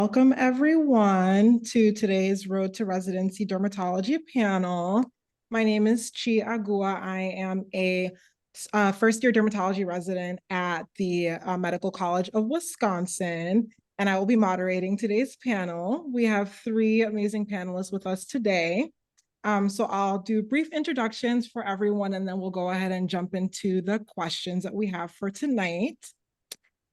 Welcome everyone to today's Road to Residency Dermatology panel. My name is Chi Agua. I am a first-year dermatology resident at the Medical College of Wisconsin, and I will be moderating today's panel. We have three amazing panelists with us today. So I'll do brief introductions for everyone, and then we'll go ahead and jump into the questions that we have for tonight.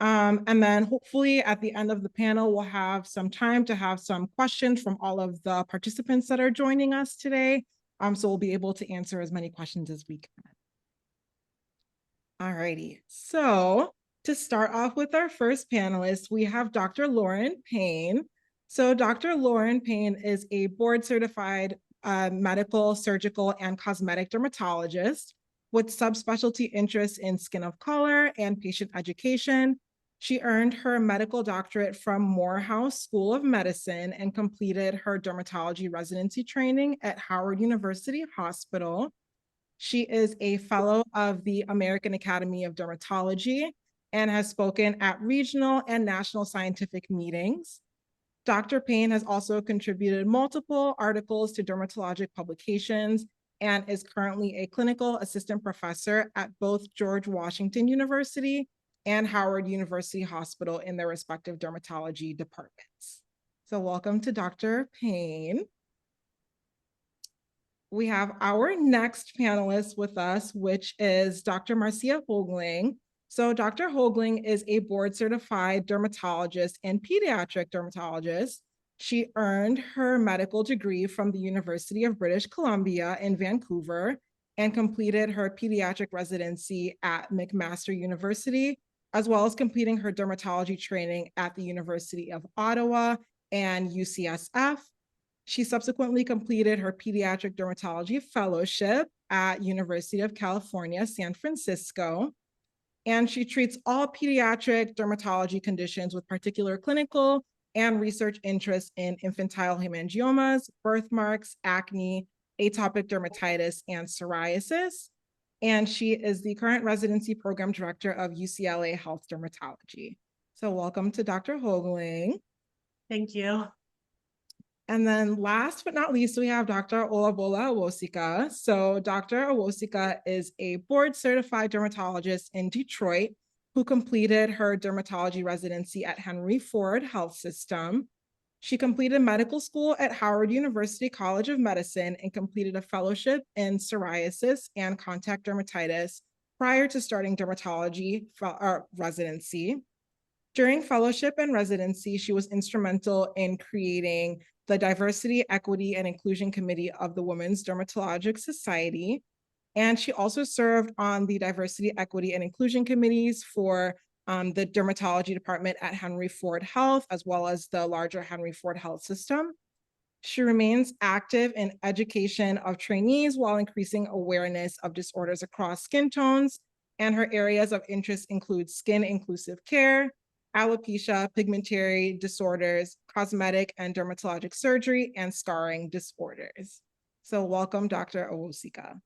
And then hopefully at the end of the panel, we'll have some time to have some questions from all of the participants that are joining us today. So we'll be able to answer as many questions as we can. All righty, so to start off with our first panelist, we have Dr. Lauren Payne. So Dr. Lauren Payne is a board certified medical, surgical, and cosmetic dermatologist with subspecialty interests in skin of color and patient education. She earned her medical doctorate from Morehouse School of Medicine and completed her dermatology residency training at Howard University Hospital. She is a fellow of the American Academy of Dermatology and has spoken at regional and national scientific meetings. Dr. Payne has also contributed multiple articles to dermatologic publications and is currently a clinical assistant professor at both George Washington University and Howard University Hospital in their respective dermatology departments. So welcome to Dr. Payne. We have our next panelist with us, which is Dr. Marcia Hoagling. So Dr. Hoagling is a board certified dermatologist and pediatric dermatologist. She earned her medical degree from the University of British Columbia in Vancouver and completed her pediatric residency at McMaster University, as well as completing her dermatology training at the University of Ottawa and UCSF. She subsequently completed her pediatric dermatology fellowship at University of California, San Francisco. And she treats all pediatric dermatology conditions with particular clinical and research interests in infantile hemangiomas, birthmarks, acne, atopic dermatitis, and psoriasis. And she is the current residency program director of UCLA Health Dermatology. So welcome to Dr. Hoagling. Thank you. And then last but not least, we have Dr. Olabola Awosika. So Dr. Awosika is a board certified dermatologist in Detroit who completed her dermatology residency at Henry Ford Health System. She completed medical school at Howard University College of Medicine and completed a fellowship in psoriasis and contact dermatitis prior to starting dermatology residency. During fellowship and residency, she was instrumental in creating the Diversity, Equity, and Inclusion Committee of the Women's Dermatologic Society. And she also served on the Diversity, Equity, and Inclusion Committees for the dermatology department at Henry Ford Health, as well as the larger Henry Ford Health System. She remains active in education of trainees while increasing awareness of disorders across skin tones, and her areas of interest include skin inclusive care, alopecia, pigmentary disorders, cosmetic and dermatologic surgery, and scarring disorders. So welcome, Dr. Awosika.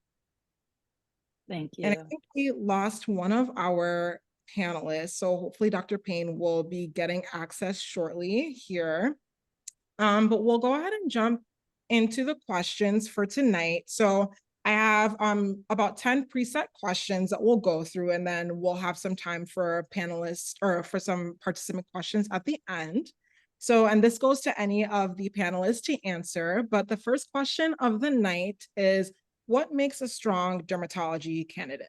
Thank you. And I think we lost one of our panelists, so hopefully Dr. Payne will be getting access shortly here. But we'll go ahead and jump into the questions for tonight. So I have about 10 preset questions that we'll go through, and then we'll have some time for panelists or for some participant questions at the end. So, and this goes to any of the panelists to answer, but the first question of the night is, what makes a strong dermatology candidate?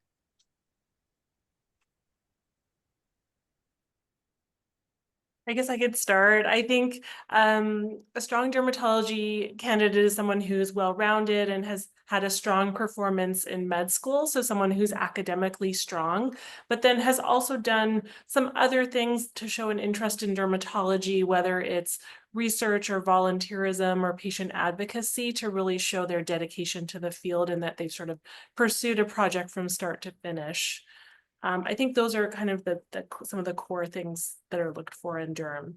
I guess I could start. I think a strong dermatology candidate is someone who's well-rounded and has had a strong performance in med school. So someone who's academically strong, but then has also done some other things to show an interest in dermatology, whether it's research or volunteerism or patient advocacy, to really show their dedication to the field and that they've sort of pursued a project from start to finish. I think those are kind of some of the core things that are looked for in derm.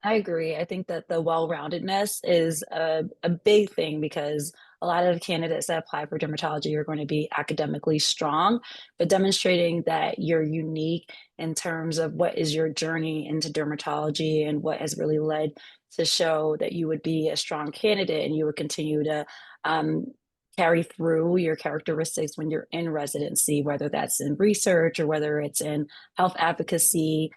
I agree. I think that the well-roundedness is a big thing because a lot of candidates that apply for dermatology are going to be academically strong, but demonstrating that you're unique in terms of what is your journey into dermatology and what has really led to show that you would be a strong candidate and you would continue to um, carry through your characteristics when you're in residency, whether that's in research or whether it's in health advocacy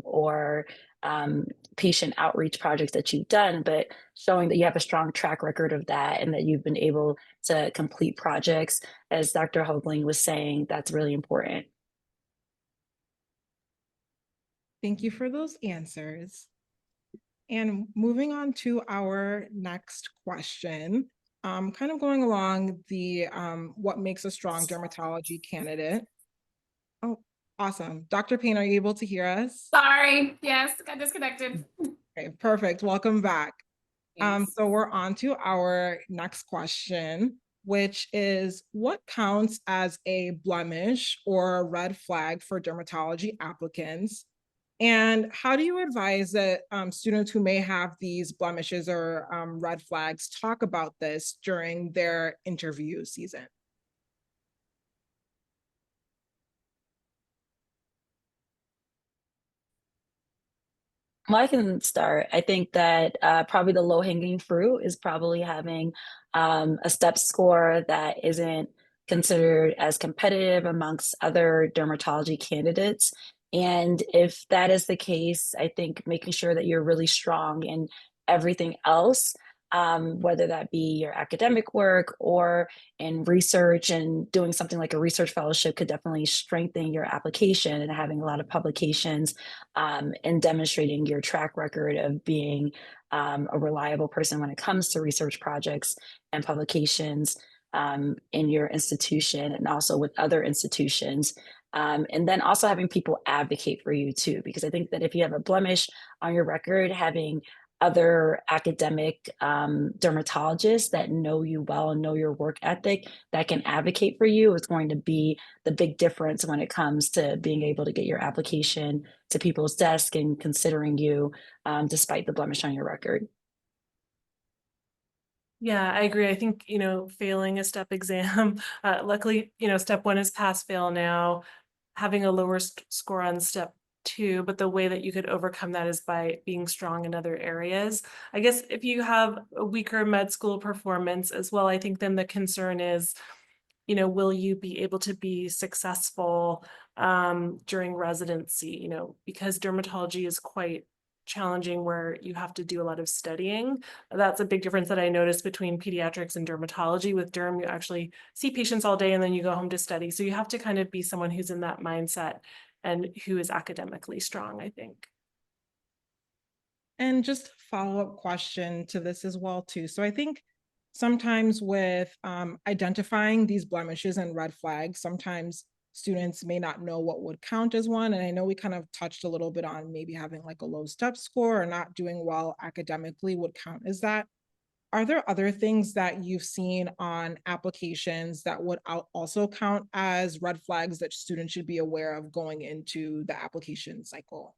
or um, patient outreach projects that you've done, but showing that you have a strong track record of that and that you've been able to complete projects, as Dr. Hoagling was saying, that's really important. Thank you for those answers. And moving on to our next question, kind of going along the what makes a strong dermatology candidate. Oh, awesome. Dr. Payne, are you able to hear us? Sorry, yes, got disconnected. Okay, perfect. Welcome back. Thanks. So we're on to our next question, which is what counts as a blemish or a red flag for dermatology applicants? And how do you advise that students who may have these blemishes or red flags talk about this during their interview season? Well, I can start. I think that probably the low hanging fruit is probably having a step score that isn't considered as competitive amongst other dermatology candidates. And if that is the case, I think making sure that you're really strong in everything else, whether that be your academic work or in research, and doing something like a research fellowship could definitely strengthen your application, and having a lot of publications and demonstrating your track record of being a reliable person when it comes to research projects and publications in your institution and also with other institutions. And then also having people advocate for you too, because I think that if you have a blemish on your record, having other academic dermatologists that know you well and know your work ethic that can advocate for you is going to be the big difference when it comes to being able to get your application to people's desk and considering you despite the blemish on your record. Yeah, I agree. I think, failing a step exam, luckily, step one is pass fail now, having a lower score on step two, but the way that you could overcome that is by being strong in other areas. I guess if you have a weaker med school performance as well, I think then the concern is, will you be able to be successful during residency, because dermatology is quite challenging where you have to do a lot of studying. That's a big difference that I noticed between pediatrics and dermatology. With derm, you actually see patients all day and then you go home to study. So you have to kind of be someone who's in that mindset and who is academically strong, I think. And just a follow-up question to this as well too. So I think sometimes with identifying these blemishes and red flags, sometimes students may not know what would count as one. And I know we kind of touched a little bit on maybe having like a low step score or not doing well academically would count as that. Are there other things that you've seen on applications that would also count as red flags that students should be aware of going into the application cycle?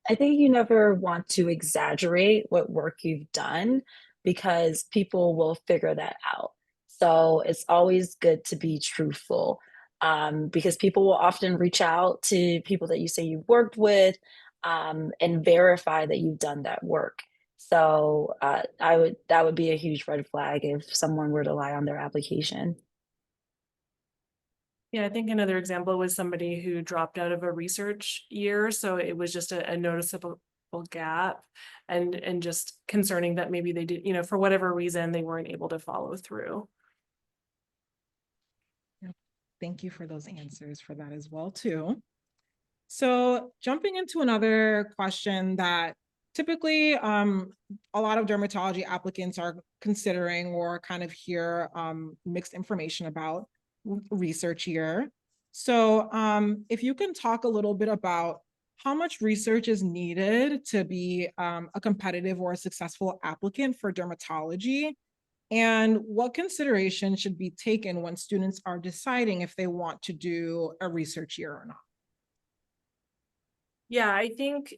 I think you never want to exaggerate what work you've done because people will figure that out. So it's always good to be truthful because people will often reach out to people that you say you've worked with and verify that you've done that work. So that would be a huge red flag if someone were to lie on their application. Yeah, I think another example was somebody who dropped out of a research year. So it was just a noticeable gap and just concerning that maybe they did, for whatever reason, they weren't able to follow through. Thank you for those answers for that as well too. So jumping into another question that typically a lot of dermatology applicants are considering or kind of hear mixed information about research year. So if you can talk a little bit about how much research is needed to be a competitive or a successful applicant for dermatology, and what consideration should be taken when students are deciding if they want to do a research year or not? Yeah, I think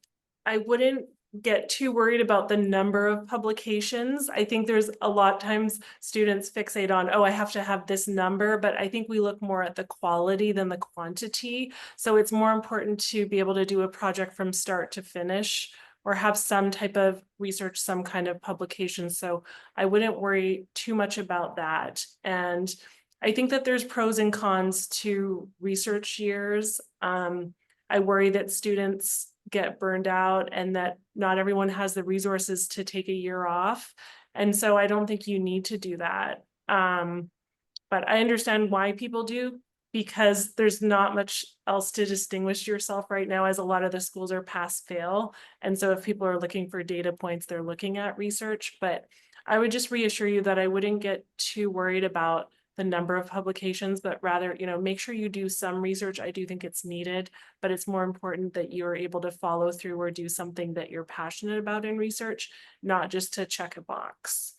I wouldn't get too worried about the number of publications. I think there's a lot of times students fixate on, oh, I have to have this number, but I think we look more at the quality than the quantity. So it's more important to be able to do a project from start to finish or have some type of research, some kind of publication. So I wouldn't worry too much about that. And I think that there's pros and cons to research years. I worry that students get burned out and that not everyone has the resources to take a year off. And so I don't think you need to do that. But I understand why people do, because there's not much else to distinguish yourself right now, as a lot of the schools are pass fail. And so if people are looking for data points, they're looking at research. But I would just reassure you that I wouldn't get too worried about the number of publications, but rather, make sure you do some research. I do think it's needed, but it's more important that you're able to follow through or do something that you're passionate about in research, not just to check a box.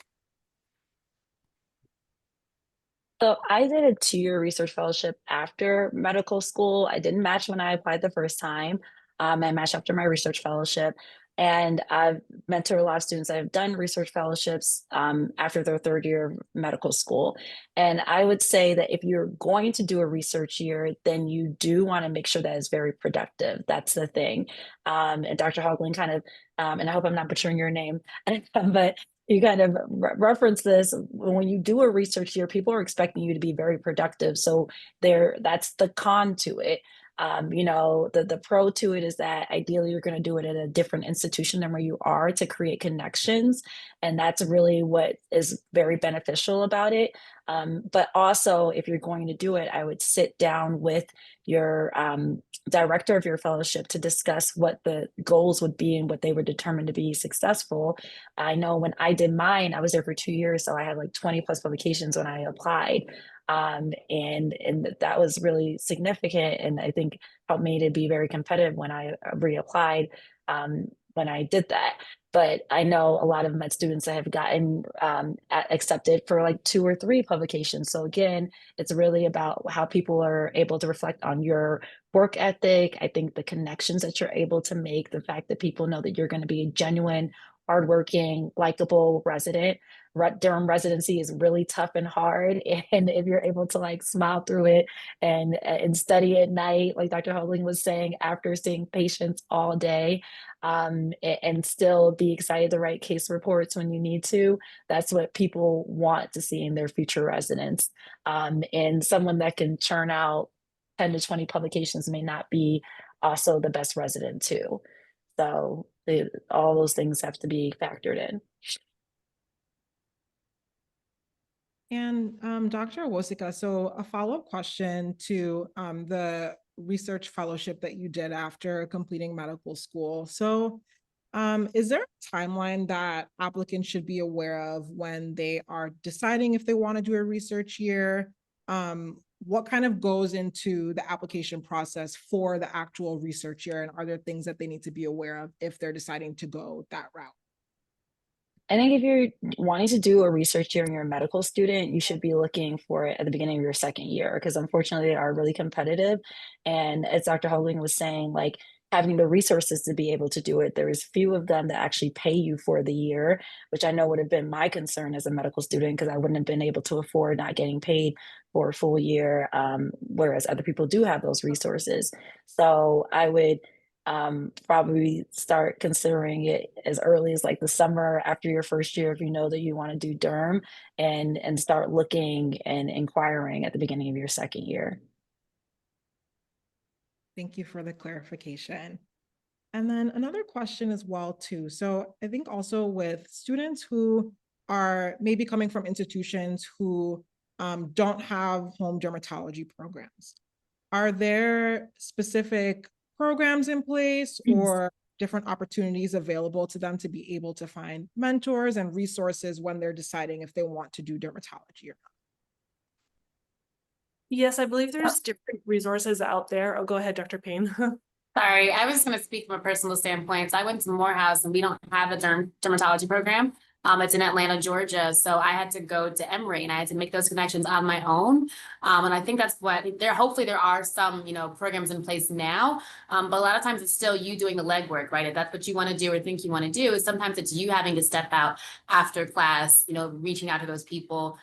So I did a 2-year research fellowship after medical school. I didn't match when I applied the first time. I matched after my research fellowship. And I've mentored a lot of students that have done research fellowships after their 3rd year of medical school. And I would say that if you're going to do a research year, then you do want to make sure that it's very productive. That's the thing. And Dr. Hogland kind of, and I hope I'm not butchering your name, but you kind of reference this when you do a research year, people are expecting you to be very productive. So that's the con to it. The pro to it is that ideally you're going to do it at a different institution than where you are to create connections. And that's really what is very beneficial about it. But also, if you're going to do it, I would sit down with your director of your fellowship to discuss what the goals would be and what they were determined to be successful. I know when I did mine, I was there for 2 years, so I had like 20 plus publications when I applied. And that was really significant, and I think helped me to be very competitive when I reapplied when I did that. But I know a lot of med students that have gotten accepted for like 2 or 3 publications. So again, it's really about how people are able to reflect on your work ethic. I think the connections that you're able to make, the fact that people know that you're going to be a genuine, hardworking, likable resident. Durham residency is really tough and hard. And if you're able to like smile through it and study at night, like Dr. Hogling was saying, after seeing patients all day, and still be excited to write case reports when you need to, that's what people want to see in their future residents. And someone that can churn out 10 to 20 publications may not be also the best resident too. So all those things have to be factored in. And Dr. Wosika, so a follow-up question to the research fellowship that you did after completing medical school. So is there a timeline that applicants should be aware of when they are deciding if they want to do a research year? What kind of goes into the application process for the actual research year? And are there things that they need to be aware of if they're deciding to go that route? I think if you're wanting to do a research year and you're a medical student, you should be looking for it at the beginning of your 2nd year, because unfortunately they are really competitive. And as Dr. Hogling was saying, like having the resources to be able to do it, there is few of them that actually pay you for the year, which I know would have been my concern as a medical student, because I wouldn't have been able to afford not getting paid for a full year, whereas other people do have those resources. So I would probably start considering it as early as like the summer after your 1st year, if you know that you want to do derm, and start looking and inquiring at the beginning of your 2nd year. Thank you for the clarification. And then another question as well too. So I think also with students who are maybe coming from institutions who don't have home dermatology programs, are there specific programs in place or different opportunities available to them to be able to find mentors and resources when they're deciding if they want to do dermatology or not? Yes, I believe there's different resources out there. Oh, go ahead, Dr. Payne. Sorry, I was going to speak from a personal standpoint. So I went to Morehouse and we don't have a dermatology program. It's in Atlanta, Georgia. So I had to go to Emory and I had to make those connections on my own. And I think that's what hopefully there are some, programs in place now. But a lot of times it's still you doing the legwork, right? If that's what you want to do or think you want to do, sometimes it's you having to step out after class, reaching out to those people,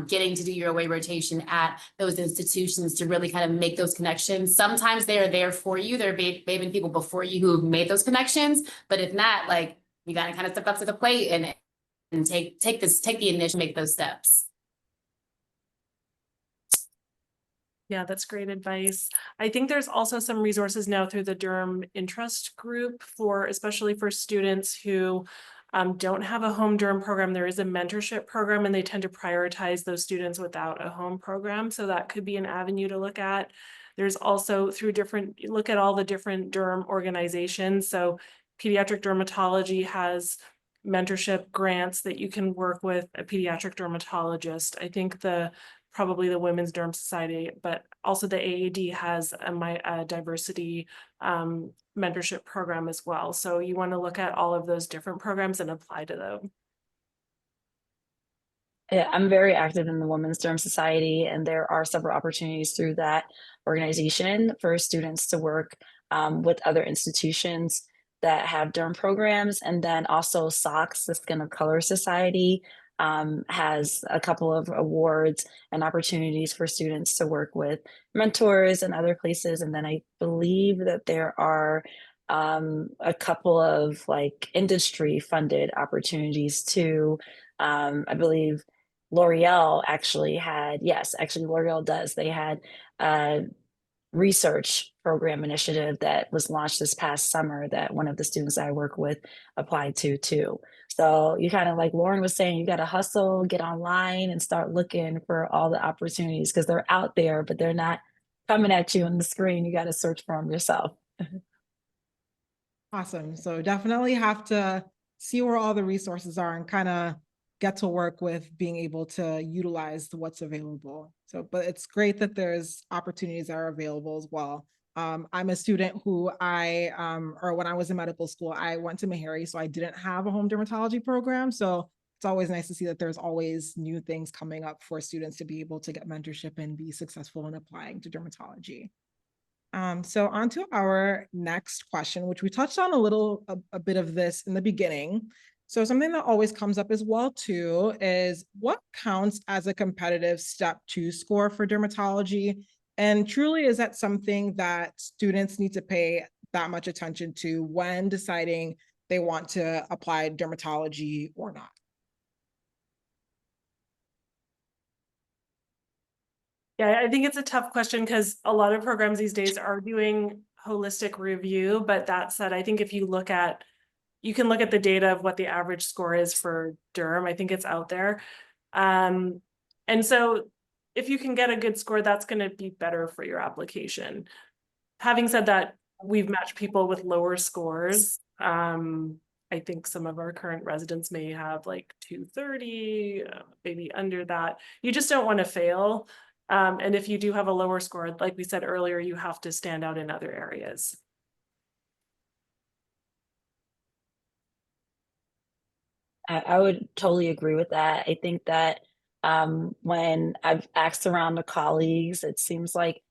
getting to do your away rotation at those institutions to really kind of make those connections. Sometimes they are there for you. There may have been people before you who have made those connections, but if not, like you got to kind of step up to the plate and take the initiative, make those steps. Yeah, that's great advice. I think there's also some resources now through the Derm Interest Group especially for students who don't have a home derm program. There is a mentorship program and they tend to prioritize those students without a home program. So that could be an avenue to look at. There's also look at all the different derm organizations. So pediatric dermatology has mentorship grants that you can work with a pediatric dermatologist. I think probably the Women's Derm Society, but also the AAD has a diversity mentorship program as well. So you want to look at all of those different programs and apply to them. Yeah, I'm very active in the Women's Derm Society, and there are several opportunities through that organization for students to work with other institutions that have derm programs. And then also SOCS, the Skin of Color Society, has a couple of awards and opportunities for students to work with mentors and other places. And then I believe that there are a couple of like industry funded opportunities too. I believe L'Oreal actually had, yes, actually L'Oreal does. They had a research program initiative that was launched this past summer that one of the students I work with applied to too. So you kind of like Lauren was saying, you got to hustle, get online and start looking for all the opportunities because they're out there, but they're not coming at you on the screen. You got to search for them yourself. Awesome. So definitely have to see where all the resources are and kind of get to work with being able to utilize what's available. So, but it's great that there's opportunities that are available as well. I'm a student who or when I was in medical school, I went to Meharry, so I didn't have a home dermatology program. So it's always nice to see that there's always new things coming up for students to be able to get mentorship and be successful in applying to dermatology. So on to our next question, which we touched on a bit of this in the beginning. So something that always comes up as well too is what counts as a competitive step 2 score for dermatology? And truly, is that something that students need to pay that much attention to when deciding they want to apply dermatology or not? Yeah, I think it's a tough question because a lot of programs these days are doing holistic review. But that said, I think if you can look at the data of what the average score is for derm. I think it's out there. And so if you can get a good score, that's going to be better for your application. Having said that, we've matched people with lower scores. I think some of our current residents may have like 230, maybe under that. You just don't want to fail. And if you do have a lower score, like we said earlier, you have to stand out in other areas. I would totally agree with that. I think that when I've asked around the colleagues, it seems like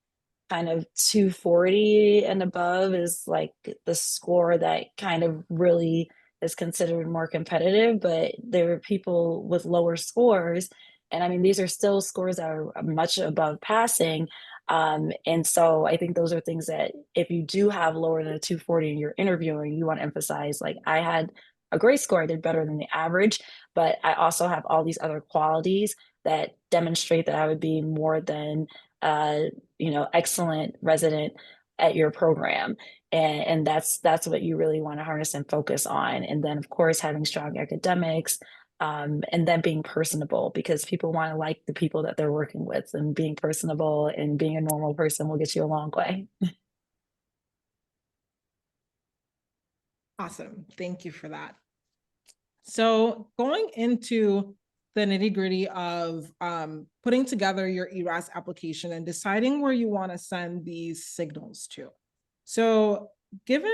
kind of 240 and above is like the score that kind of really is considered more competitive, but there are people with lower scores. And I mean, these are still scores that are much above passing. And so I think those are things that if you do have lower than a 240 and you're interviewing, you want to emphasize like I had a great score, I did better than the average, but I also have all these other qualities that demonstrate that I would be more than excellent resident at your program. And that's what you really want to harness and focus on. And then of course having strong academics, and then being personable because people want to like the people that they're working with, and being personable and being a normal person will get you a long way. Awesome. Thank you for that. So going into the nitty gritty of putting together your ERAS application and deciding where you want to send these signals to. So given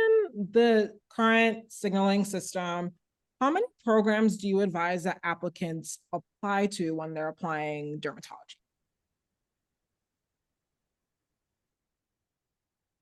the current signaling system, how many programs do you advise that applicants apply to when they're applying dermatology?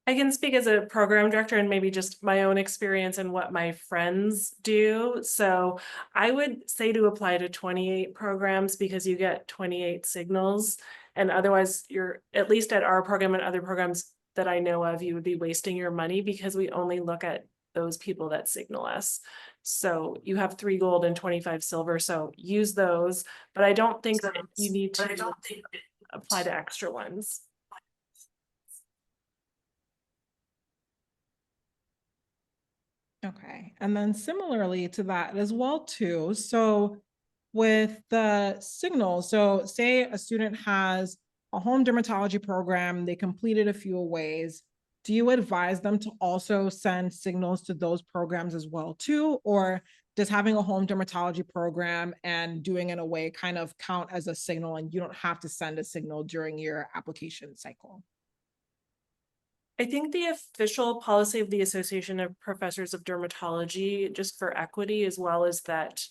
I can speak as a program director and maybe just my own experience and what my friends do. So I would say to apply to 28 programs because you get 28 signals. And otherwise, you're, at least at our program and other programs that I know of, you would be wasting your money because we only look at those people that signal us. So you have 3 gold and 25 silver. So use those. But I don't think that you need to apply to extra ones. Okay, and then similarly to that as well too, so with the signals, so say a student has a home dermatology program, they completed a few ways, do you advise them to also send signals to those programs as well too? Or does having a home dermatology program and doing it away kind of count as a signal and you don't have to send a signal during your application cycle? I think the official policy of the Association of Professors of Dermatology, just for equity, as well as that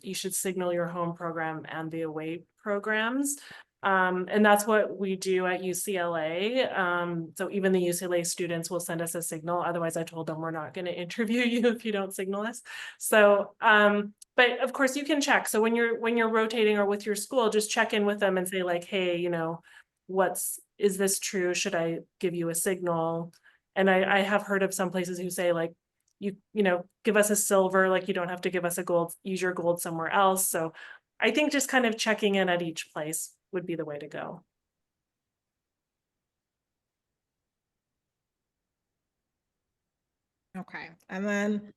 you should signal your home program and the away programs. And that's what we do at UCLA. So even the UCLA students will send us a signal. Otherwise, I told them we're not going to interview you if you don't signal us. So, but of course you can check. So when you're rotating or with your school, just check in with them and say like, hey, you know, is this true? Should I give you a signal? And I have heard of some places who say like, you know, give us a silver, like you don't have to give us a gold, use your gold somewhere else. So I think just kind of checking in at each place would be the way to go. Okay, and then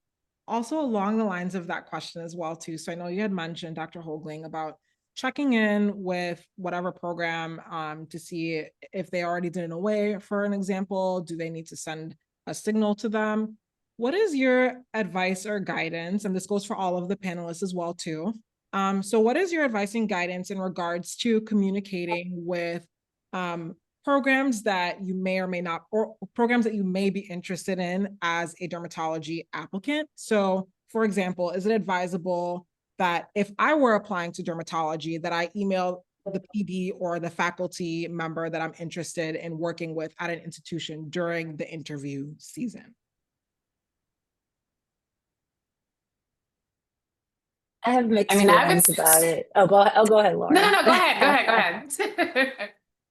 also along the lines of that question as well too. So I know you had mentioned, Dr. Hoagling, about checking in with whatever program to see if they already did an away, for an example. Do they need to send a signal to them? What is your advice or guidance? And this goes for all of the panelists as well too. So what is your advice and guidance in regards to communicating with programs that you may or may not, or programs that you may be interested in as a dermatology applicant? So for example, is it advisable that if I were applying to dermatology, that I email the PD or the faculty member that I'm interested in working with at an institution during the interview season? I have mixed I mean, I've feelings been. about it. Oh, go ahead, Laura. No, go ahead, go ahead.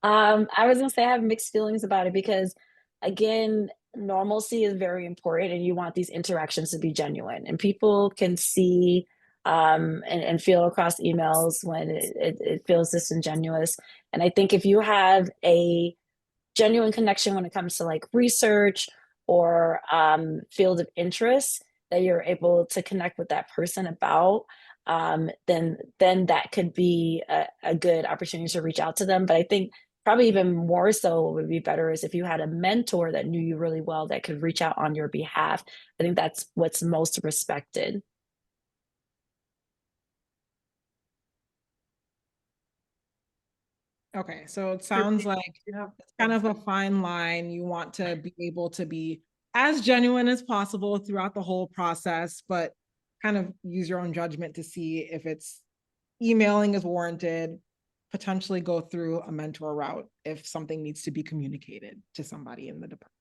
I was gonna say I have mixed feelings about it because, again, normalcy is very important, and you want these interactions to be genuine, and people can see and feel across emails when it feels disingenuous. And I think if you have a genuine connection when it comes to like research or field of interest that you're able to connect with that person about, then that could be a good opportunity to reach out to them. But I think probably even more so what would be better is if you had a mentor that knew you really well that could reach out on your behalf. I think that's what's most respected. Okay, so it sounds like it's kind of a fine line. You want to be able to be as genuine as possible throughout the whole process, but kind of use your own judgment to see if it's emailing is warranted, potentially go through a mentor route if something needs to be communicated to somebody in the department.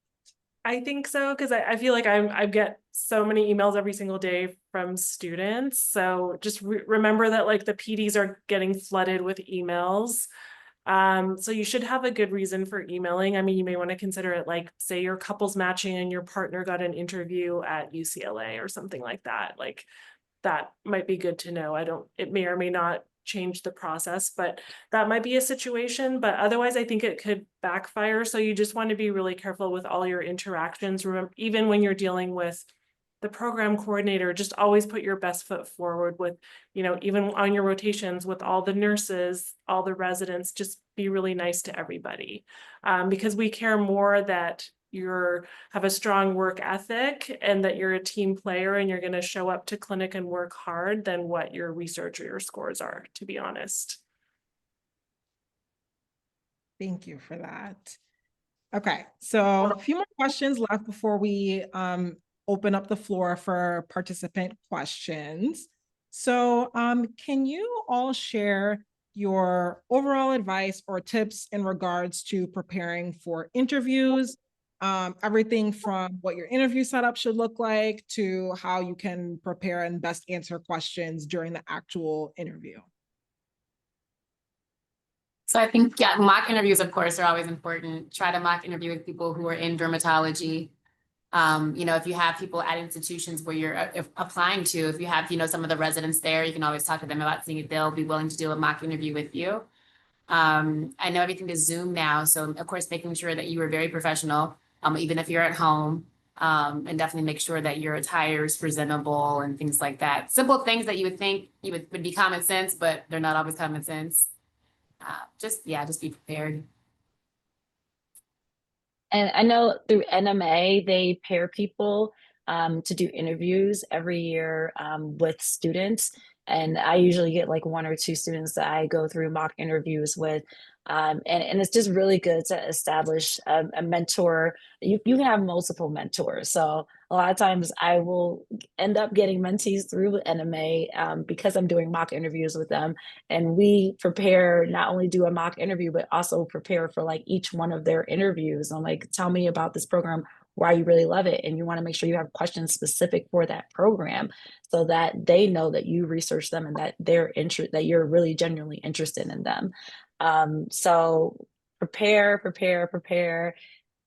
I think so, because I feel like I get so many emails every single day from students. So just remember that like the PDs are getting flooded with emails. So you should have a good reason for emailing. I mean, you may want to consider it like, say your couple's matching and your partner got an interview at UCLA or something like that. Like that might be good to know. It may or may not change the process, but that might be a situation. But otherwise, I think it could backfire. So you just want to be really careful with all your interactions. Remember, even when you're dealing with the program coordinator, just always put your best foot forward with, you know, even on your rotations with all the nurses, all the residents, just be really nice to everybody. Because we care more that have a strong work ethic and that you're a team player and you're going to show up to clinic and work hard than what your research or your scores are, to be honest. Thank you for that. Okay, so a few more questions left before we open up the floor for participant questions. So can you all share your overall advice or tips in regards to preparing for interviews? Everything from what your interview setup should look like to how you can prepare and best answer questions during the actual interview. So I think, yeah, mock interviews, of course, are always important. Try to mock interview with people who are in dermatology. You know, if you have people at institutions where you're applying to, if you have, you know, some of the residents there, you can always talk to them about seeing if they'll be willing to do a mock interview with you. I know everything is Zoom now, so of course, making sure that you are very professional, even if you're at home, and definitely make sure that your attire is presentable and things like that. Simple things that you would think would be common sense, but they're not always common sense. Just be prepared. And I know through NMA, they pair people to do interviews every year with students. And I usually get like one or two students that I go through mock interviews with. And it's just really good to establish a mentor. You can have multiple mentors. So a lot of times I will end up getting mentees through NMA because I'm doing mock interviews with them. And we prepare, not only do a mock interview, but also prepare for like each one of their interviews. I'm like, tell me about this program, why you really love it. And you want to make sure you have questions specific for that program so that they know that you research them and that that you're really genuinely interested in them. So prepare,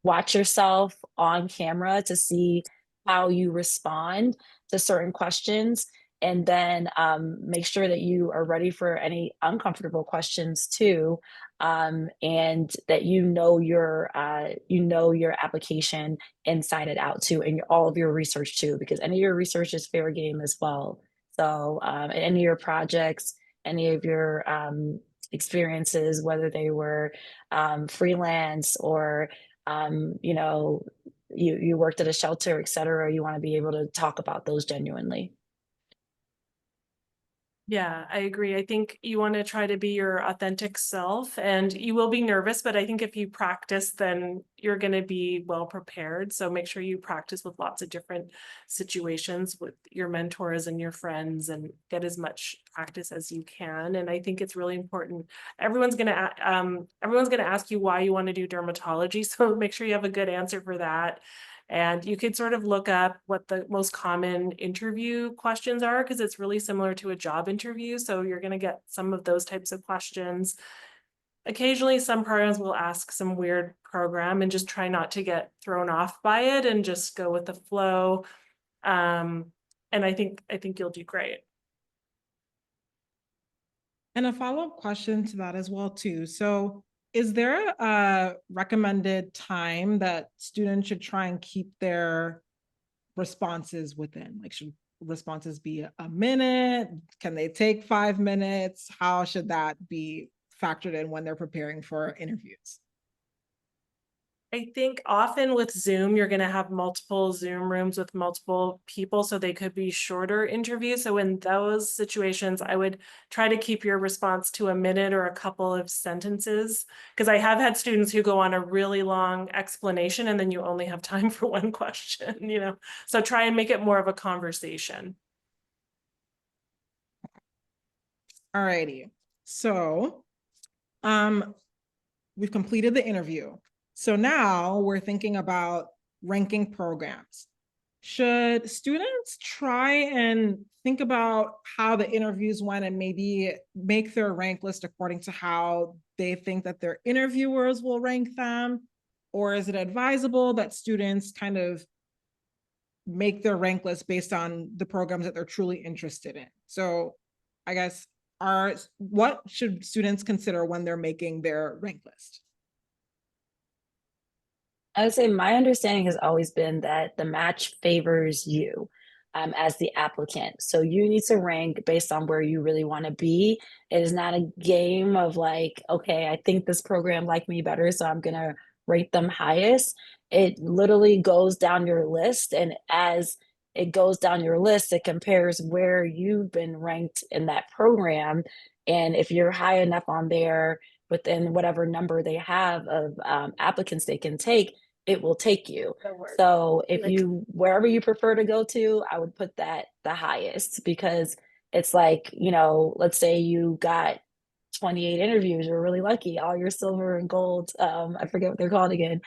watch yourself on camera to see how you respond to certain questions, and then make sure that you are ready for any uncomfortable questions too, and that you know your application inside and out too, and all of your research too, because any of your research is fair game as well. So any of your projects, any of your experiences, whether they were freelance or you know, you worked at a shelter, et cetera, you want to be able to talk about those genuinely. Yeah, I agree. I think you want to try to be your authentic self, and you will be nervous, but I think if you practice, then you're going to be well prepared. So make sure you practice with lots of different situations with your mentors and your friends and get as much practice as you can. And I think it's really important. Everyone's going to ask you why you want to do dermatology. So make sure you have a good answer for that. And you could sort of look up what the most common interview questions are, because it's really similar to a job interview. So you're going to get some of those types of questions. Occasionally, some programs will ask some weird program, and just try not to get thrown off by it and just go with the flow. And I think you'll do great. And a follow-up question to that as well too. So is there a recommended time that students should try and keep their responses within? Like, should responses be a minute? Can they take 5 minutes? How should that be factored in when they're preparing for interviews? I think often with Zoom, you're going to have multiple Zoom rooms with multiple people, so they could be shorter interviews. So in those situations, I would try to keep your response to a minute or a couple of sentences, because I have had students who go on a really long explanation and then you only have time for one question, you know, so try and make it more of a conversation. All righty. So we've completed the interview. So now we're thinking about ranking programs. Should students try and think about how the interviews went and maybe make their rank list according to how they think that their interviewers will rank them? Or is it advisable that students kind of make their rank list based on the programs that they're truly interested in? So I guess what should students consider when they're making their rank list? I would say my understanding has always been that the match favors you as the applicant. So you need to rank based on where you really want to be. It is not a game of like, okay, I think this program liked me better, so I'm going to rate them highest. It literally goes down your list. And as it goes down your list, it compares where you've been ranked in that program. And if you're high enough on there within whatever number they have of applicants they can take, it will take you. That works. So if Like- you, wherever you prefer to go to, I would put that the highest, because it's like, let's say you got 28 interviews, you're really lucky, all your silver and gold, I forget what they're called again,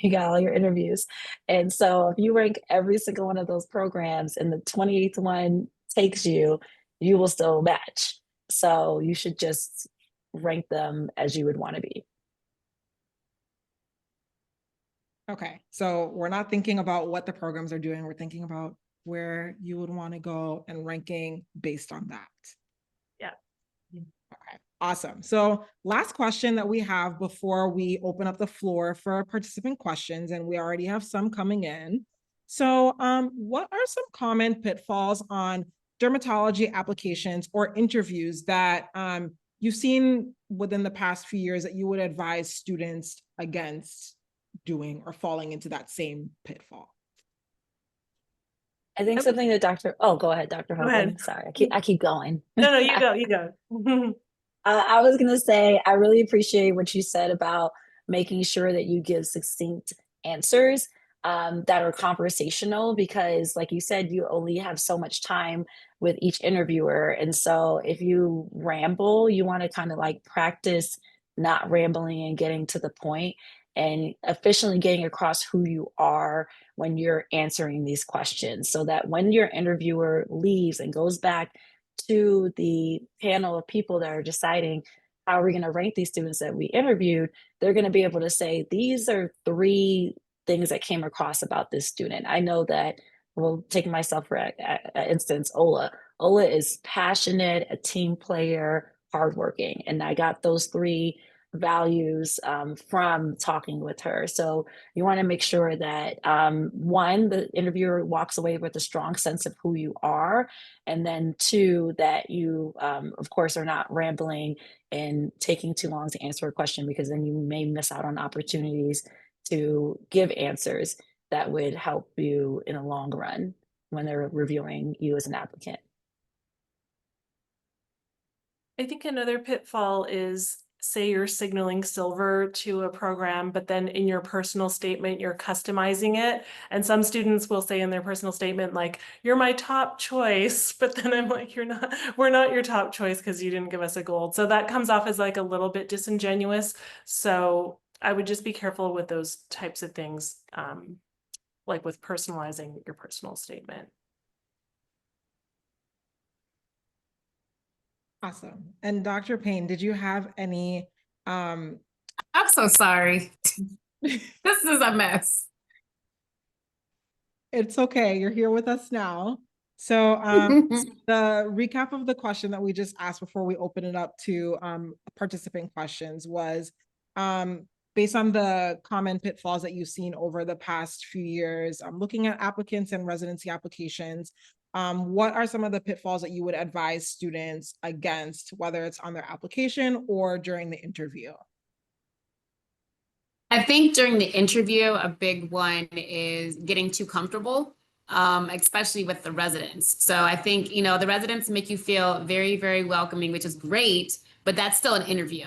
you got all your interviews. And so if you rank every single one of those programs and the 28th one takes you, you will still match. So you should just rank them as you would want to be. Okay, so we're not thinking about what the programs are doing. We're thinking about where you would want to go and ranking based on that. Yeah. Okay, awesome. So last question that we have before we open up the floor for participant questions, and we already have some coming in. So what are some common pitfalls on dermatology applications or interviews that you've seen within the past few years that you would advise students against doing or falling into that same pitfall? I think something that oh, go ahead, Dr. Go ahead. Hogan. Sorry, I keep going. No, you go, you go. I was going to say, I really appreciate what you said about making sure that you give succinct answers that are conversational, because, like you said, you only have so much time with each interviewer. And so if you ramble, you want to kind of like practice not rambling and getting to the point and efficiently getting across who you are when you're answering these questions, so that when your interviewer leaves and goes back to the panel of people that are deciding how are we going to rank these students that we interviewed, they're going to be able to say, these are 3 things that came across about this student. I know that, well, taking myself for instance, Ola. Ola is passionate, a team player, hardworking. And I got those 3 values from talking with her. So you want to make sure that one, the interviewer walks away with a strong sense of who you are, and then 2, that you of course are not rambling and taking too long to answer a question, because then you may miss out on opportunities to give answers that would help you in the long run when they're reviewing you as an applicant. I think another pitfall is, say you're signaling silver to a program, but then in your personal statement, you're customizing it. And some students will say in their personal statement, like, you're my top choice, but then I'm like, we're not your top choice because you didn't give us a gold. So that comes off as like a little bit disingenuous. So I would just be careful with those types of things, like with personalizing your personal statement. Awesome. And Dr. Payne, did you have any I'm so sorry. This is a mess. It's okay, you're here with us now. So the recap of the question that we just asked before we open it up to participant questions was based on the common pitfalls that you've seen over the past few years, looking at applicants and residency applications, what are some of the pitfalls that you would advise students against, whether it's on their application or during the interview? I think during the interview, a big one is getting too comfortable, especially with the residents. So I think, the residents make you feel very, very welcoming, which is great, but that's still an interview.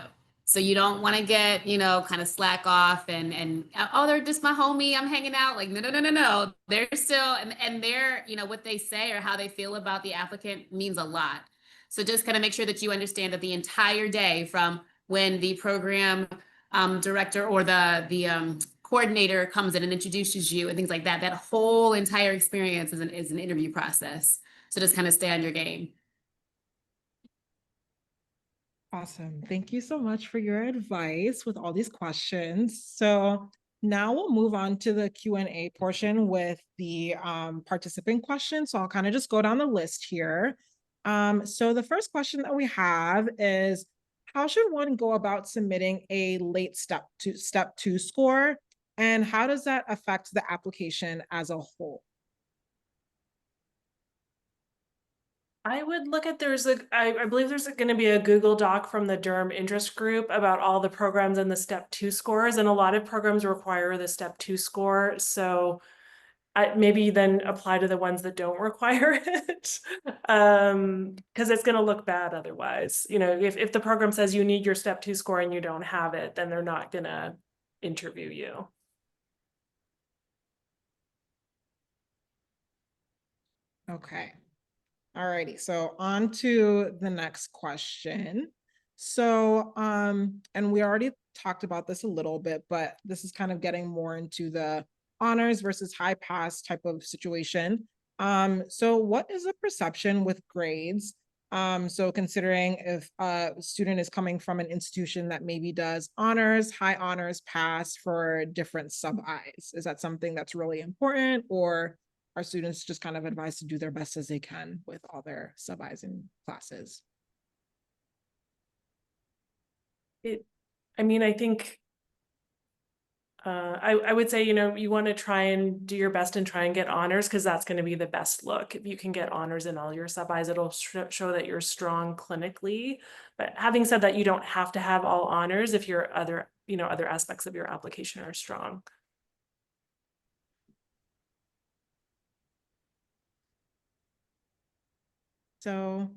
So you don't want to get, kind of slack off and oh, they're just my homie, I'm hanging out. Like, no. They're still, and they're, what they say or how they feel about the applicant means a lot. So just kind of make sure that you understand that the entire day, from when the program director or the coordinator comes in and introduces you and things like that, that whole entire experience is an interview process. So just kind of stay on your game. Awesome. Thank you so much for your advice with all these questions. So now we'll move on to the Q&A portion with the participant questions. So I'll kind of just go down the list here. So the first question that we have is, how should one go about submitting a late step 2 score? And how does that affect the application as a whole? I would look at, I believe there's going to be a Google Doc from the Derm interest group about all the programs and the step 2 scores. And a lot of programs require the step 2 score. So maybe then apply to the ones that don't require it. Because it's going to look bad otherwise. If the program says you need your step 2 score and you don't have it, then they're not going to interview you. Okay. Alrighty, so on to the next question. So, and we already talked about this a little bit, but this is kind of getting more into the honors versus high pass type of situation. So what is the perception with grades? So considering if a student is coming from an institution that maybe does honors, high honors pass for different sub-Is, is that something that's really important, or our students just kind of advised to do their best as they can with all their sub-Is and classes? I mean, I think I would say, you want to try and do your best and try and get honors, because that's going to be the best look. If you can get honors in all your sub-Is, it'll show that you're strong clinically. But having said that, you don't have to have all honors if your other aspects of your application are strong. So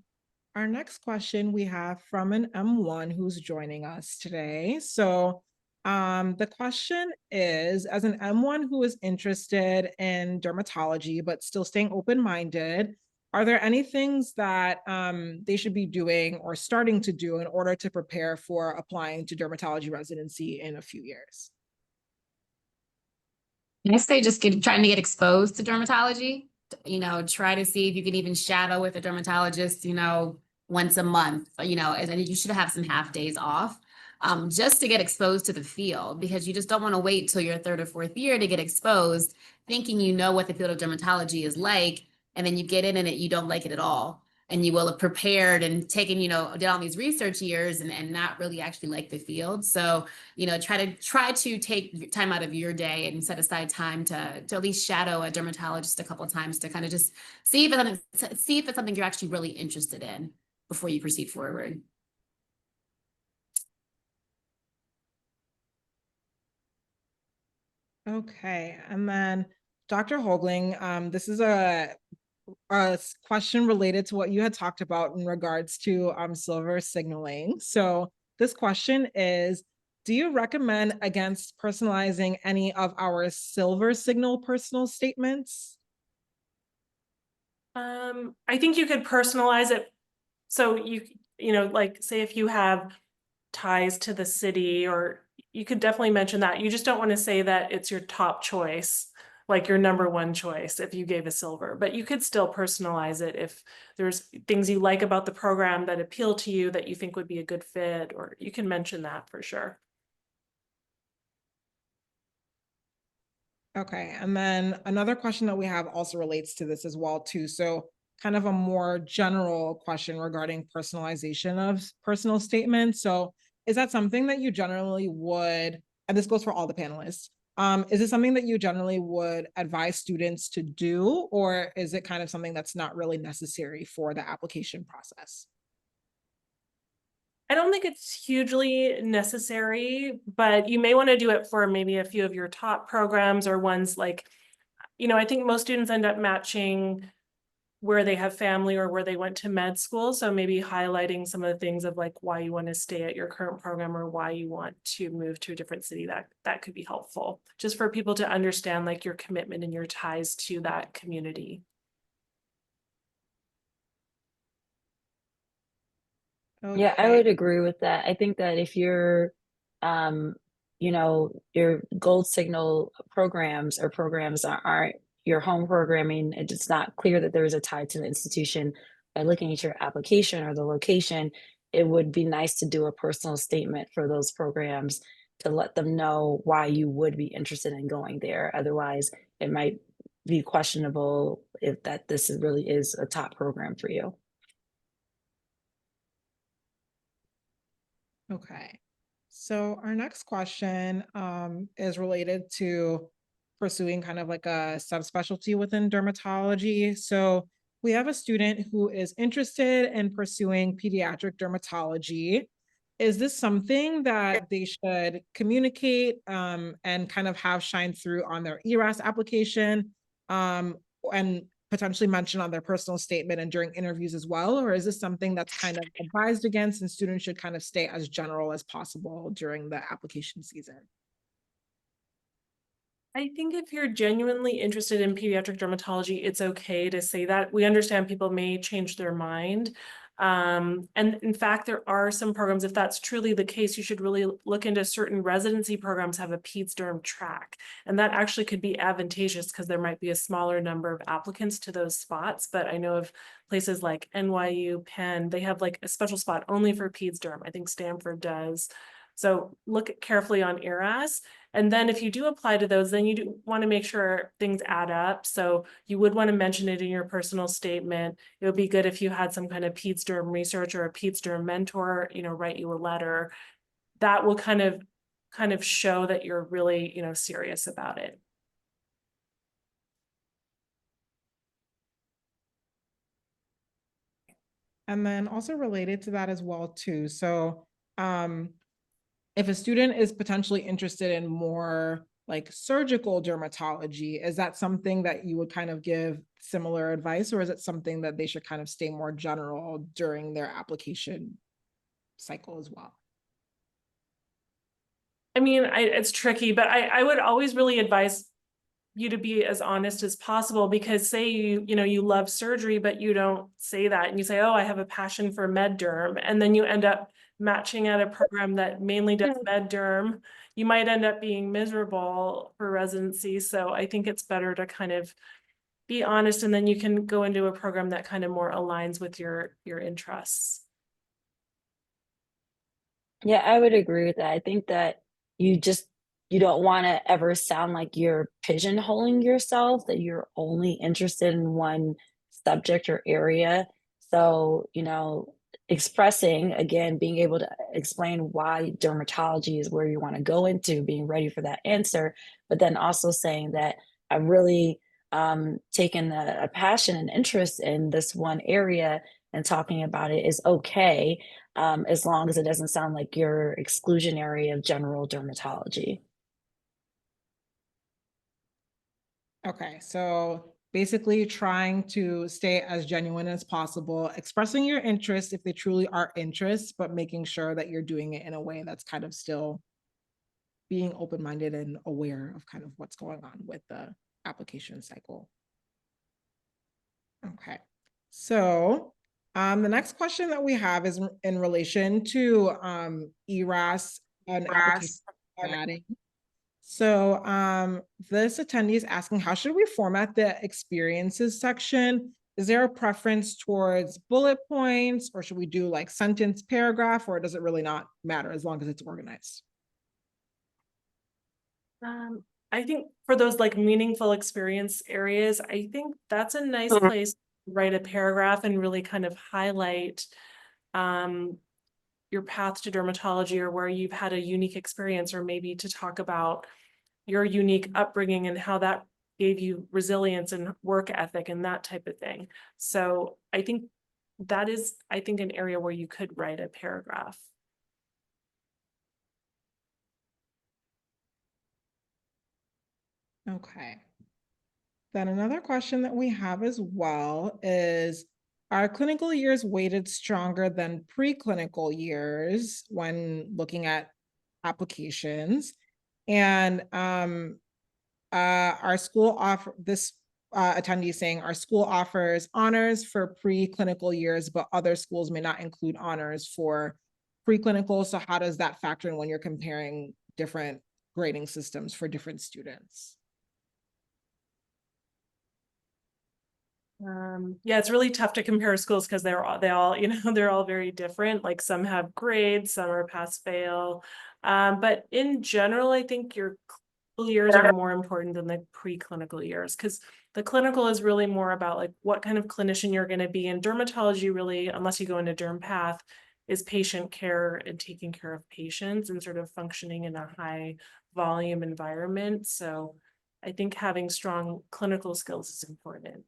our next question we have from an M1 who's joining us today. So the question is, as an M1 who is interested in dermatology, but still staying open-minded, are there any things that they should be doing or starting to do in order to prepare for applying to dermatology residency in a few years? I say just trying to get exposed to dermatology. Try to see if you can even shadow with a dermatologist, once a month, and then you should have some half days off. Just to get exposed to the field, because you just don't want to wait till your third or fourth year to get exposed, thinking you know what the field of dermatology is like, and then you get in and you don't like it at all. And you will have prepared and taken, did all these research years and not really actually like the field. So, try to take time out of your day and set aside time to at least shadow a dermatologist a couple of times to kind of just see if it's something you're actually really interested in before you proceed forward. Okay, and then Dr. Hoagling, this is a question related to what you had talked about in regards to silver signaling. So this question is, do you recommend against personalizing any of our silver signal personal statements? I think you could personalize it. So like say if you have ties to the city, or you could definitely mention that. You just don't want to say that it's your top choice, like your number one choice if you gave a silver, but you could still personalize it if there's things you like about the program that appeal to you that you think would be a good fit, or you can mention that for sure. Okay, and then another question that we have also relates to this as well too. So kind of a more general question regarding personalization of personal statements. So is that something that you generally would, and this goes for all the panelists, is it something that you generally would advise students to do, or is it kind of something that's not really necessary for the application process? I don't think it's hugely necessary, but you may want to do it for maybe a few of your top programs or ones like, I think most students end up matching where they have family or where they went to med school. So maybe highlighting some of the things of like why you want to stay at your current program or why you want to move to a different city, that could be helpful just for people to understand like your commitment and your ties to that community. Okay. Yeah, I would agree with that. I think that if you're, your gold signal programs or programs aren't your home programming, it's not clear that there is a tie to the institution. By looking at your application or the location, it would be nice to do a personal statement for those programs to let them know why you would be interested in going there. Otherwise, it might be questionable if this really is a top program for you. Okay. So our next question is related to pursuing kind of like a subspecialty within dermatology. So we have a student who is interested in pursuing pediatric dermatology. Is this something that they should communicate and kind of have shine through on their ERAS application and potentially mention on their personal statement and during interviews as well? Or is this something that's kind of advised against and students should kind of stay as general as possible during the application season? I think if you're genuinely interested in pediatric dermatology, it's okay to say that. We understand people may change their mind. And in fact, there are some programs, if that's truly the case, you should really look into certain residency programs have a peds derm track. And that actually could be advantageous because there might be a smaller number of applicants to those spots. But I know of places like NYU, Penn, they have like a special spot only for peds derm. I think Stanford does. So look carefully on ERAS. And then if you do apply to those, then you do want to make sure things add up. So you would want to mention it in your personal statement. It would be good if you had some kind of peds derm research or a peds derm mentor, write you a letter. That will kind of show that you're really, serious about it. And then also related to that as well too. So if a student is potentially interested in more like surgical dermatology, is that something that you would kind of give similar advice, or is it something that they should kind of stay more general during their application cycle as well? I mean, it's tricky, but I would always really advise you to be as honest as possible, because say you love surgery, but you don't say that, and you say, oh, I have a passion for med derm, and then you end up matching at a program that mainly does med derm, you might end up being miserable for residency. So I think it's better to kind of be honest, and then you can go into a program that kind of more aligns with your interests. Yeah, I would agree with that. I think that you don't want to ever sound like you're pigeonholing yourself, that you're only interested in one subject or area. So, expressing again, being able to explain why dermatology is where you want to go into, being ready for that answer, but then also saying that I've really taken a passion and interest in this one area, and talking about it is okay, as long as it doesn't sound like you're exclusionary of general dermatology. Okay, so basically trying to stay as genuine as possible, expressing your interest if they truly are interests, but making sure that you're doing it in a way that's kind of still being open-minded and aware of kind of what's going on with the application cycle. Okay, so the next question that we have is in relation to ERAS and application formatting. So this attendee is asking, how should we format the experiences section? Is there a preference towards bullet points, or should we do like sentence, paragraph, or does it really not matter as long as it's organized? I think for those like meaningful experience areas, I think that's a nice place to write a paragraph and really kind of highlight your path to dermatology, or where you've had a unique experience, or maybe to talk about your unique upbringing and how that gave you resilience and work ethic and that type of thing. So I think that is, an area where you could write a paragraph. Okay. Then another question that we have as well is, are clinical years weighted stronger than preclinical years when looking at applications? And our school offer this attendee saying our school offers honors for preclinical years, but other schools may not include honors for preclinical. So how does that factor in when you're comparing different grading systems for different students? Yeah, it's really tough to compare schools because they all, they're all very different. Like some have grades, some are pass fail. But in general, I think your clinical years are more important than the preclinical years, because the clinical is really more about like what kind of clinician you're going to be. In dermatology, really, unless you go into derm path, is patient care and taking care of patients and sort of functioning in a high volume environment. So I think having strong clinical skills is important.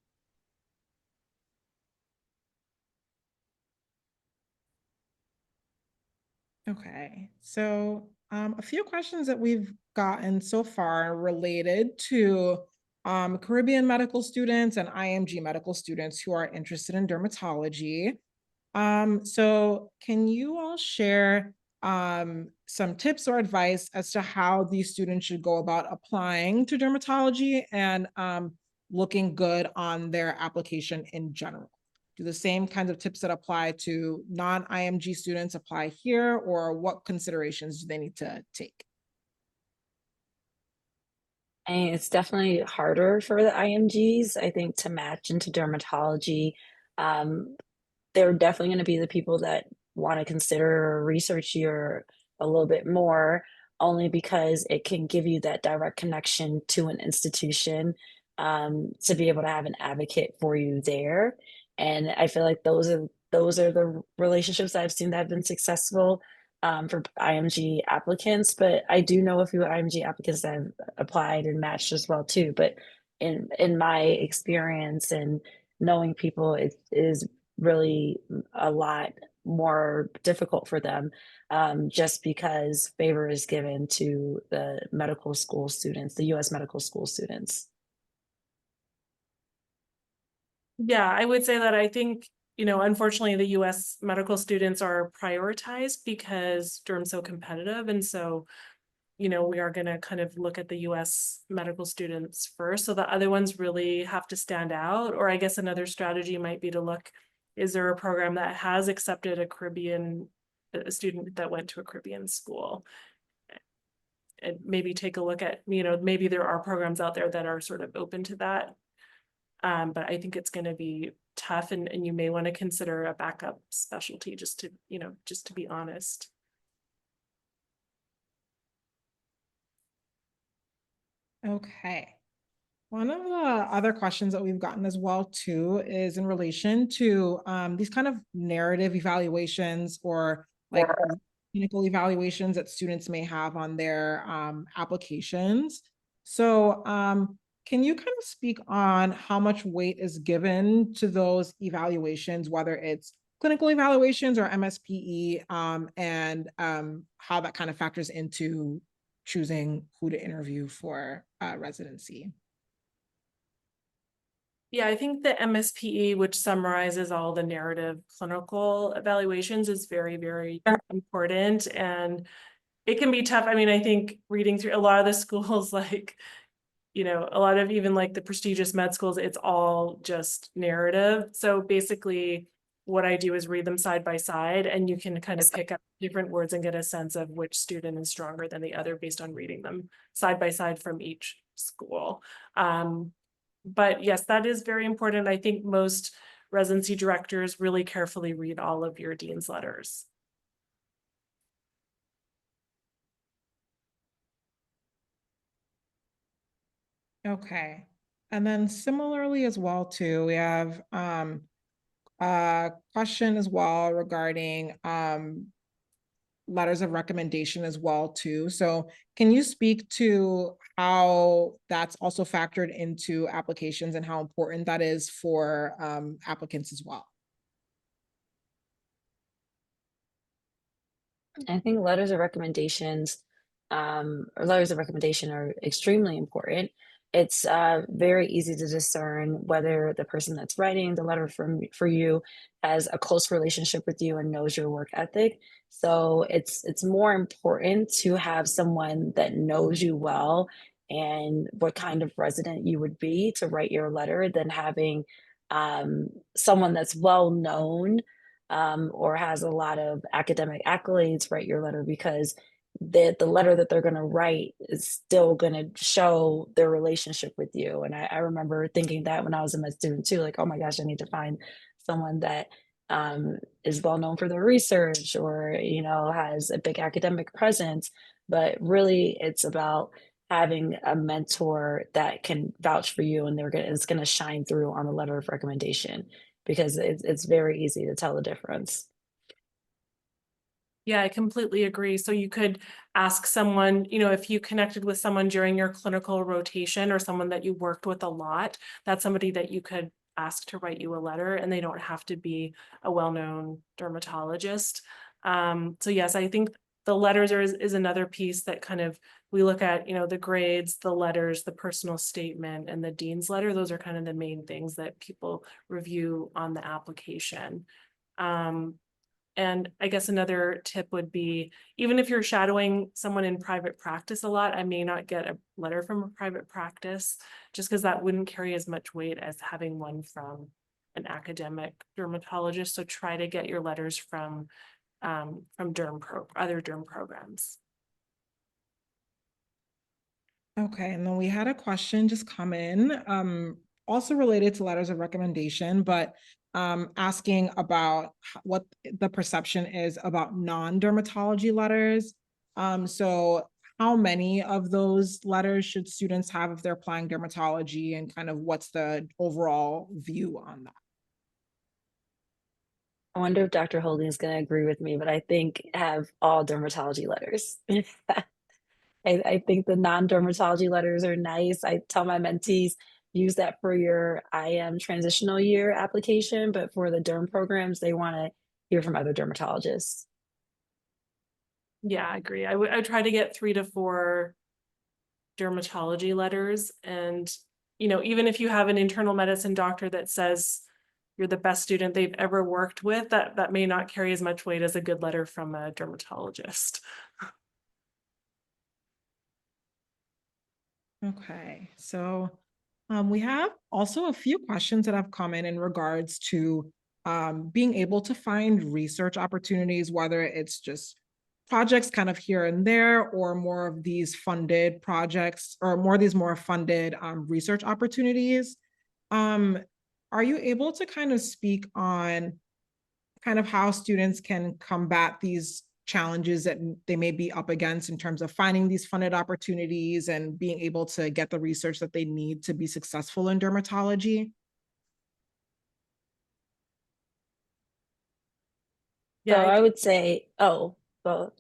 Okay, so a few questions that we've gotten so far related to Caribbean medical students and IMG medical students who are interested in dermatology. So can you all share some tips or advice as to how these students should go about applying to dermatology and looking good on their application in general. Do the same kinds of tips that apply to non-IMG students apply here, or what considerations do they need to take? And it's definitely harder for the IMGs, I think, to match into dermatology. Um, they're definitely going to be the people that want to consider or research you a little bit more, only because it can give you that direct connection to an institution, to be able to have an advocate for you there. And I feel like those are the relationships that I've seen that have been successful, for IMG applicants. But I do know a few IMG applicants that have applied and matched as well too. But in my experience and knowing people, it is really a lot more difficult for them, just because favor is given to the medical school students, the US medical school students. Yeah, I would say that I think, unfortunately, the US medical students are prioritized because derm's so competitive. And so, we are going to kind of look at the US medical students first. So the other ones really have to stand out. Or I guess another strategy might be to look, is there a program that has accepted a student that went to a Caribbean school? And maybe take a look at, maybe there are programs out there that are sort of open to that. But I think it's going to be tough, and you may want to consider a backup specialty just to be honest. Okay. One of the other questions that we've gotten as well too is in relation to these kind of narrative evaluations or like clinical evaluations that students may have on their applications. So can you kind of speak on how much weight is given to those evaluations, whether it's clinical evaluations or MSPE, and how that kind of factors into choosing who to interview for residency? Yeah, I think the MSPE, which summarizes all the narrative clinical evaluations, is very, very important. And it can be tough. I mean, I think reading through a lot of the schools, like, a lot of even like the prestigious med schools, it's all just narrative. So basically, what I do is read them side by side, and you can kind of pick up different words and get a sense of which student is stronger than the other based on reading them side by side from each school. But yes, that is very important. I think most residency directors really carefully read all of your dean's letters. Okay. And then similarly as well too, we have a question as well regarding letters of recommendation as well too. So can you speak to how that's also factored into applications and how important that is for applicants as well? I think letters of recommendation are extremely important. It's very easy to discern whether the person that's writing the letter for you has a close relationship with you and knows your work ethic. So it's more important to have someone that knows you well and what kind of resident you would be to write your letter than having someone that's well known, or has a lot of academic accolades write your letter, because the letter that they're going to write is still going to show their relationship with you. And I remember thinking that when I was a med student too, like, oh my gosh, I need to find someone that is well known for their research, or has a big academic presence. But really, it's about having a mentor that can vouch for you, and it's going to shine through on the letter of recommendation, because it's very easy to tell the difference. Yeah, I completely agree. So you could ask someone, if you connected with someone during your clinical rotation or someone that you worked with a lot, that's somebody that you could ask to write you a letter, and they don't have to be a well-known dermatologist. So yes, I think the letters is another piece that kind of we look at, the grades, the letters, the personal statement, and the dean's letter. Those are kind of the main things that people review on the application. And I guess another tip would be, even if you're shadowing someone in private practice a lot, I may not get a letter from a private practice, just because that wouldn't carry as much weight as having one from an academic dermatologist. So try to get your letters from other derm programs. Okay, and then we had a question just come in, also related to letters of recommendation, but asking about what the perception is about non-dermatology letters. So how many of those letters should students have if they're applying dermatology, and kind of what's the overall view on that? I wonder if Dr. Holding is going to agree with me, but I think have all dermatology letters. I think the non-dermatology letters are nice. I tell my mentees, use that for your IM transitional year application, but for the derm programs, they want to hear from other dermatologists. Yeah, I agree. I would try to get 3 to 4 dermatology letters. And, even if you have an internal medicine doctor that says you're the best student they've ever worked with, that may not carry as much weight as a good letter from a dermatologist. Okay, so we have also a few questions that have come in regards to being able to find research opportunities, whether it's just projects kind of here and there, or more of these funded projects, or more of these more funded research opportunities. Um, are you able to kind of speak on kind of how students can combat these challenges that they may be up against in terms of finding these funded opportunities and being able to get the research that they need to be successful in dermatology? So Yeah, I would say, oh, well,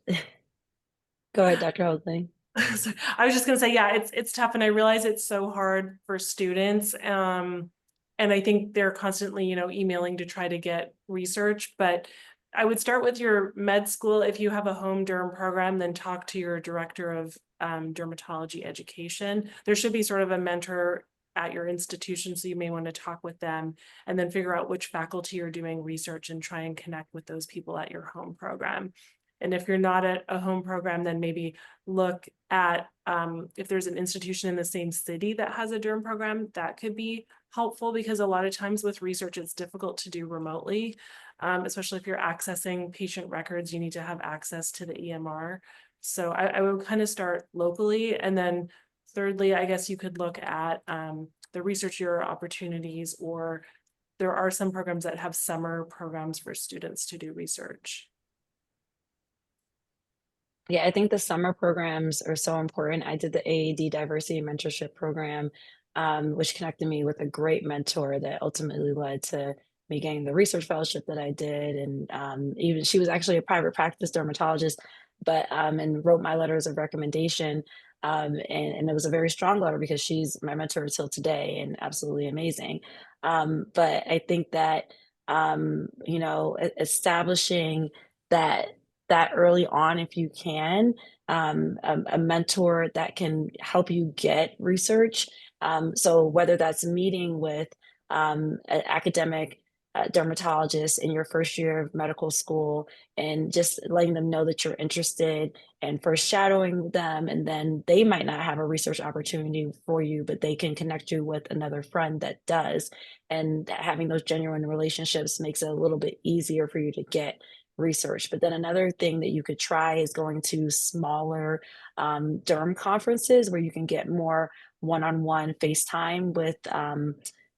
go ahead, Dr. Holding. So I was just gonna say, yeah, it's tough, and I realize it's so hard for students. And I think they're constantly, emailing to try to get research. But I would start with your med school. If you have a home derm program, then talk to your director of dermatology education. There should be sort of a mentor at your institution, so you may want to talk with them and then figure out which faculty are doing research and try and connect with those people at your home program. And if you're not at a home program, then maybe look at if there's an institution in the same city that has a derm program. That could be helpful, because a lot of times with research, it's difficult to do remotely, especially if you're accessing patient records. You need to have access to the EMR. So I would kind of start locally. And then thirdly, I guess you could look at the research year opportunities, or there are some programs that have summer programs for students to do research. Yeah, I think the summer programs are so important. I did the AAD Diversity Mentorship Program, which connected me with a great mentor that ultimately led to me getting the research fellowship that I did. And even she was actually a private practice dermatologist, but and wrote my letters of recommendation. And it was a very strong letter because she's my mentor till today and absolutely amazing. But I think that establishing that early on if you can, a mentor that can help you get research. So whether that's meeting with an academic dermatologist in your first year of medical school and just letting them know that you're interested and first shadowing them, and then they might not have a research opportunity for you, but they can connect you with another friend that does. And having those genuine relationships makes it a little bit easier for you to get research. But then another thing that you could try is going to smaller derm conferences where you can get more one-on-one FaceTime with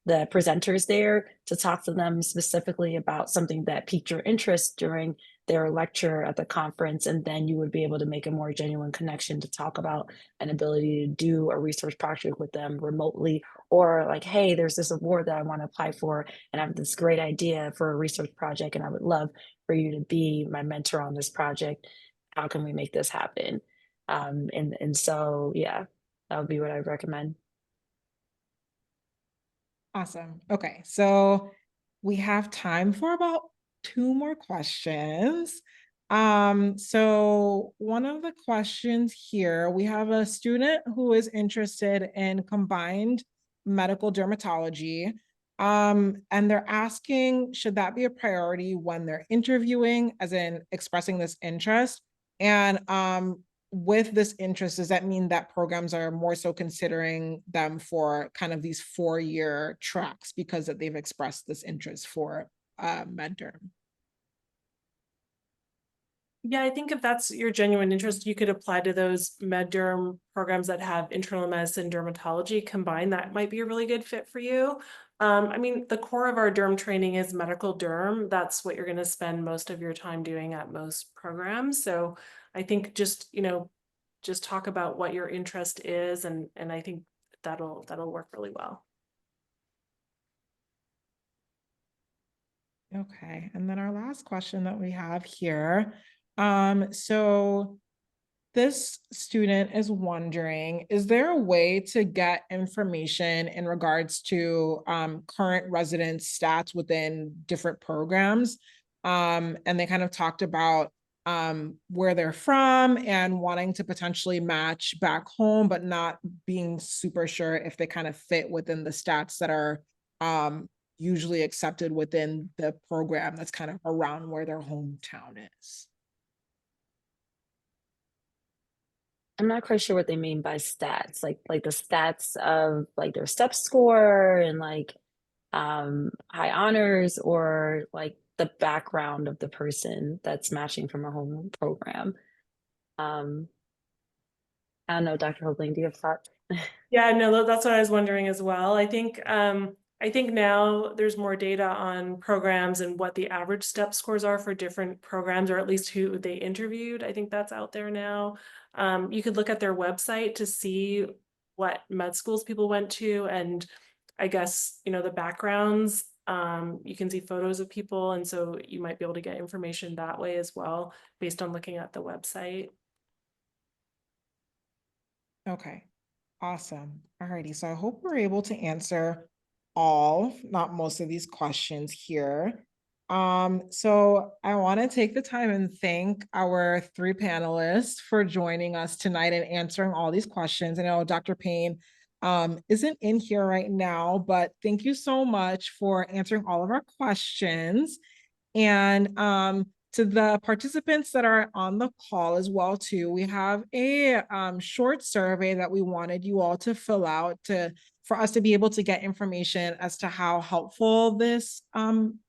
the presenters there to talk to them specifically about something that piqued your interest during their lecture at the conference. And then you would be able to make a more genuine connection to talk about an ability to do a research project with them remotely, or like, hey, there's this award that I want to apply for, and I have this great idea for a research project, and I would love for you to be my mentor on this project. How can we make this happen? And so, yeah, that would be what I'd recommend. Awesome. Okay, so we have time for about 2 more questions. So one of the questions here, we have a student who is interested in combined medical dermatology. And they're asking, should that be a priority when they're interviewing, as in expressing this interest? And with this interest, does that mean that programs are more so considering them for kind of these 4-year tracks because that they've expressed this interest for med derm? Yeah, I think if that's your genuine interest, you could apply to those med derm programs that have internal medicine, dermatology combined. That might be a really good fit for you. I mean, the core of our derm training is medical derm. That's what you're going to spend most of your time doing at most programs. So I think just, just talk about what your interest is, and I think that'll work really well. Okay, and then our last question that we have here. So this student is wondering, is there a way to get information in regards to current resident stats within different programs? And they kind of talked about where they're from and wanting to potentially match back home, but not being super sure if they kind of fit within the stats that are usually accepted within the program that's kind of around where their hometown is. I'm not quite sure what they mean by stats, like the stats of like their step score and like high honors, or like the background of the person that's matching from a home program. Um, I don't know, Dr. Hoagland, do you have thoughts? Yeah, no, that's what I was wondering as well. I think now there's more data on programs and what the average step scores are for different programs, or at least who they interviewed. I think that's out there now. You could look at their website to see what med schools people went to, and I guess, the backgrounds. You can see photos of people, and so you might be able to get information that way as well, based on looking at the website. Okay. Awesome. Alrighty. So I hope we're able to answer all, not most of these questions here. So I want to take the time and thank our 3 panelists for joining us tonight and answering all these questions. I know Dr. Payne isn't in here right now, but thank you so much for answering all of our questions. And to the participants that are on the call as well too, we have a short survey that we wanted you all to fill out for us to be able to get information as to how helpful this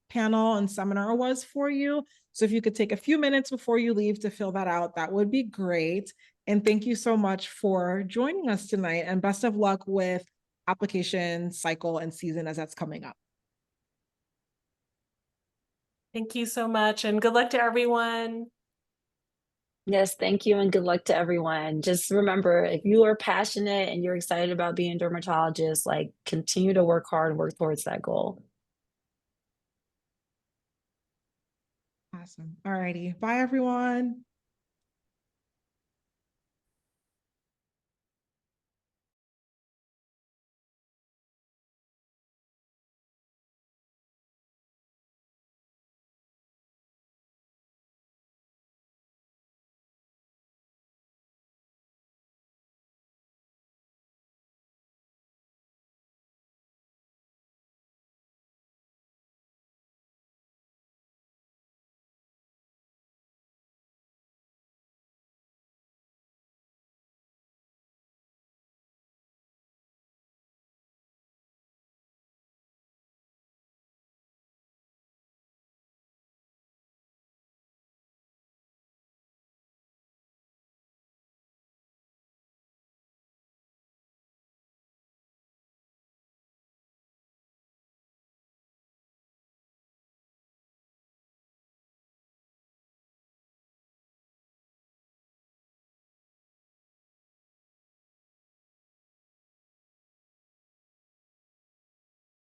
panel and seminar was for you. So if you could take a few minutes before you leave to fill that out, that would be great. And thank you so much for joining us tonight, and best of luck with application cycle and season as that's coming up. Thank you so much, and good luck to everyone. Yes, thank you, and good luck to everyone. Just remember, if you are passionate and you're excited about being a dermatologist, like continue to work hard, work towards that goal. Awesome. All righty. Bye, everyone.